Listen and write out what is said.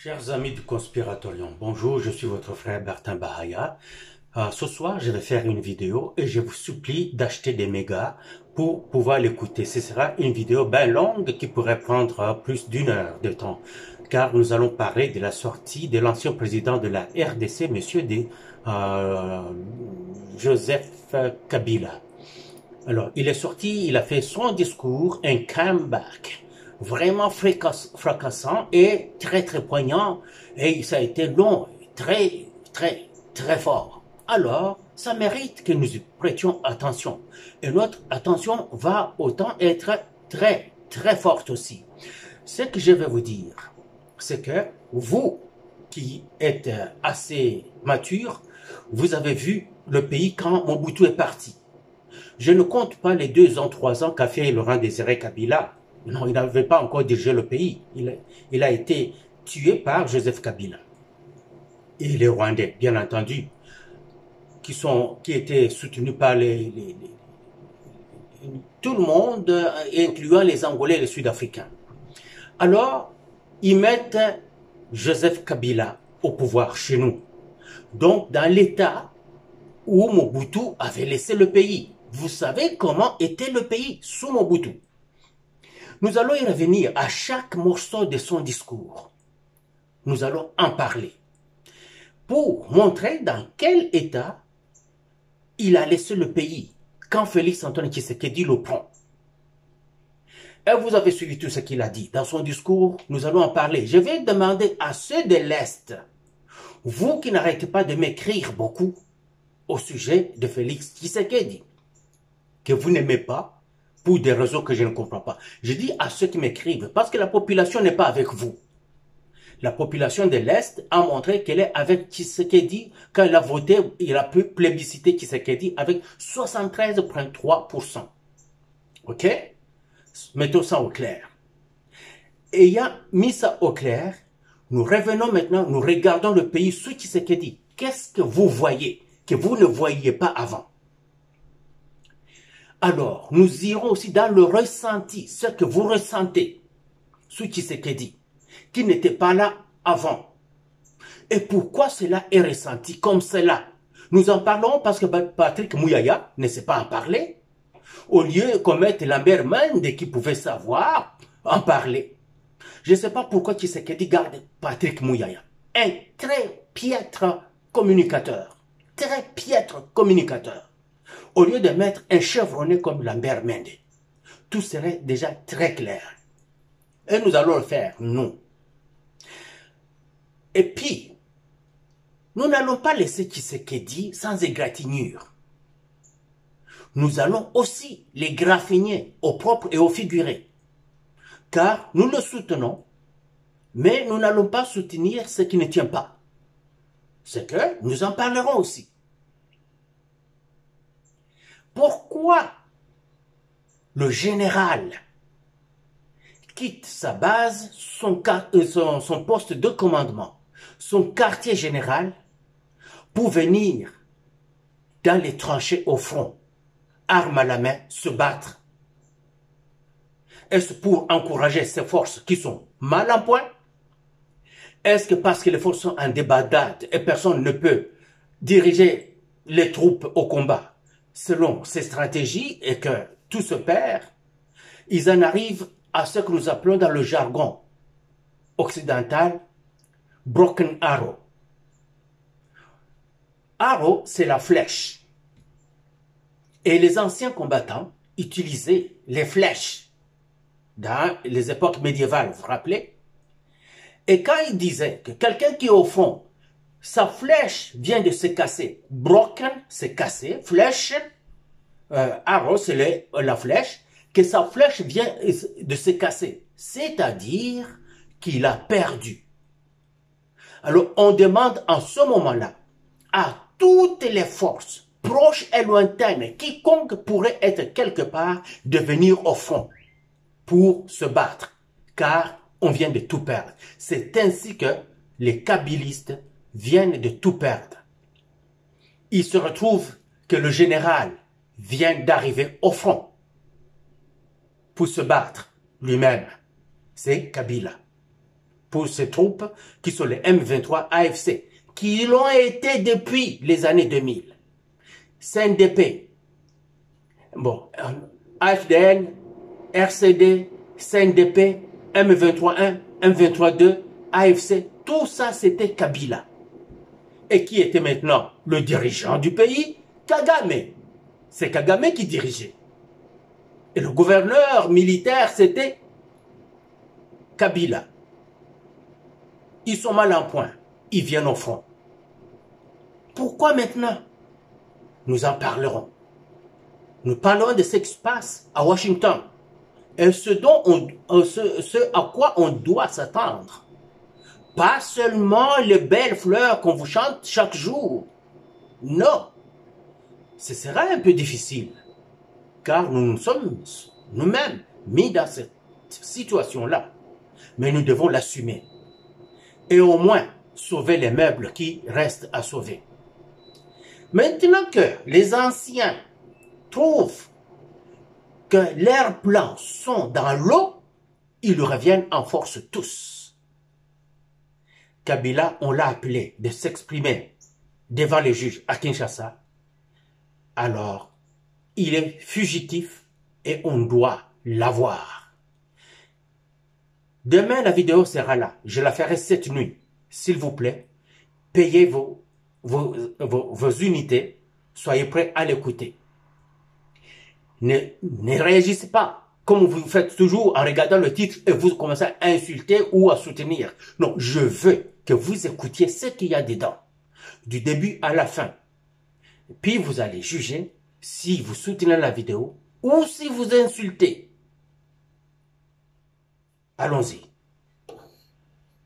Chers amis du Conspiratorium, bonjour, je suis votre frère Bertin Bahaya. Ce soir, je vais faire une vidéo et je vous supplie d'acheter des mégas pour pouvoir l'écouter. Ce sera une vidéo bien longue qui pourrait prendre plus d'une heure de temps, car nous allons parler de la sortie de l'ancien président de la RDC, euh, Joseph Kabila. Alors, il est sorti, il a fait son discours, un comeback vraiment fracassant et très poignant, et ça a été long, très fort. Alors, ça mérite que nous y prêtions attention. Et notre attention va autant être très forte aussi. Ce que je vais vous dire, c'est que vous qui êtes assez mature, vous avez vu le pays quand Mobutu est parti. Je ne compte pas les 2 ans, 3 ans qu'a fait Laurent Désiré Kabila. Non, il n'avait pas encore dirigé le pays. Il a été tué par Joseph Kabila. Et les Rwandais, bien entendu, qui étaient soutenus par tout le monde, incluant les Angolais et les Sud-Africains. Alors, ils mettent Joseph Kabila au pouvoir chez nous. Donc, dans l'état où Mobutu avait laissé le pays. Vous savez comment était le pays sous Mobutu. Nous allons y revenir à chaque morceau de son discours. Nous allons en parler pour montrer dans quel état il a laissé le pays quand Félix Antoine Tshisekedi le prend. Et vous avez suivi tout ce qu'il a dit dans son discours. Nous allons en parler. Je vais demander à ceux de l'Est, vous qui n'arrêtez pas de m'écrire beaucoup au sujet de Félix Tshisekedi, que vous n'aimez pas, pour des raisons que je ne comprends pas. Je dis à ceux qui m'écrivent, parce que la population n'est pas avec vous. La population de l'Est a montré qu'elle est avec Tshisekedi quand elle a voté, il a pu plébisciter Tshisekedi avec 73,3%. Ok? Mettons ça au clair. Ayant mis ça au clair, nous revenons maintenant, nous regardons le pays sous Tshisekedi. Qu'est-ce que vous voyez que vous ne voyiez pas avant? Alors, nous irons aussi dans le ressenti, ce que vous ressentez sous Tshisekedi, qui n'était pas là avant. Et pourquoi cela est ressenti comme cela? Nous en parlons parce que Patrick Mouyaya ne sait pas en parler. Au lieu qu'on mette Lambert Mende qui pouvait savoir en parler. Je ne sais pas pourquoi Tshisekedi garde Patrick Mouyaya. Un très piètre communicateur. Très piètre communicateur. Au lieu de mettre un chevronné comme Lambert Mende, tout serait déjà très clair. Et nous allons le faire, nous. Et puis, nous n'allons pas laisser Tshisekedi sans égratignure. Nous allons aussi les graffiner au propre et au figuré. Car nous le soutenons, mais nous n'allons pas soutenir ce qui ne tient pas. C'est que nous en parlerons aussi. Pourquoi le général quitte sa base, son poste de commandement, son quartier général, pour venir dans les tranchées au front, armes à la main, se battre? Est-ce pour encourager ces forces qui sont mal en point? Est-ce que parce que les forces sont en débandade et personne ne peut diriger les troupes au combat selon ces stratégies et que tout se perd, ils en arrivent à ce que nous appelons dans le jargon occidental broken arrow. Arrow, c'est la flèche. Et les anciens combattants utilisaient les flèches dans les époques médiévales, vous vous rappelez? Et quand ils disaient que quelqu'un qui est au fond, sa flèche vient de se casser, broken, c'est cassé, flèche, arrow, c'est la flèche, que sa flèche vient de se casser, c'est-à-dire qu'il a perdu. Alors on demande en ce moment-là à toutes les forces, proches et lointaines, quiconque pourrait être quelque part, de venir au front pour se battre, car on vient de tout perdre. C'est ainsi que les kabylistes viennent de tout perdre. Il se retrouve que le général vient d'arriver au front pour se battre lui-même. C'est Kabila. pour ces troupes qui sont les M23 AFC, qui l'ont été depuis les années 2000. CNDP, bon, AFDN, RCD, CNDP, M23-1, M23-2, AFC, tout ça c'était Kabila. Et qui était maintenant le dirigeant du pays? Kagame. C'est Kagame qui dirigeait. Et le gouverneur militaire, c'était Kabila. Ils sont mal en point. Ils viennent au front. Pourquoi maintenant? Nous en parlerons. Nous parlerons de ce qui se passe à Washington. Et ce à quoi on doit s'attendre. Pas seulement les belles fleurs qu'on vous chante chaque jour. Non. Ce sera un peu difficile. Car nous nous sommes nous-mêmes mis dans cette situation-là. Mais nous devons l'assumer. Et au moins sauver les meubles qui restent à sauver. Maintenant que les anciens trouvent que leurs plans sont dans l'eau, ils reviennent en force tous. Kabila, on l'a appelé de s'exprimer devant les juges à Kinshasa. Alors, il est fugitif et on doit l'avoir. Demain, la vidéo sera là. Je la ferai cette nuit. S'il vous plaît, payez vos unités. Soyez prêts à l'écouter. Ne réagissez pas comme vous faites toujours en regardant le titre et vous commencez à insulter ou à soutenir. Non, je veux que vous écoutiez ce qu'il y a dedans, du début à la fin. Puis vous allez juger si vous soutenez la vidéo ou si vous insultez. Allons-y.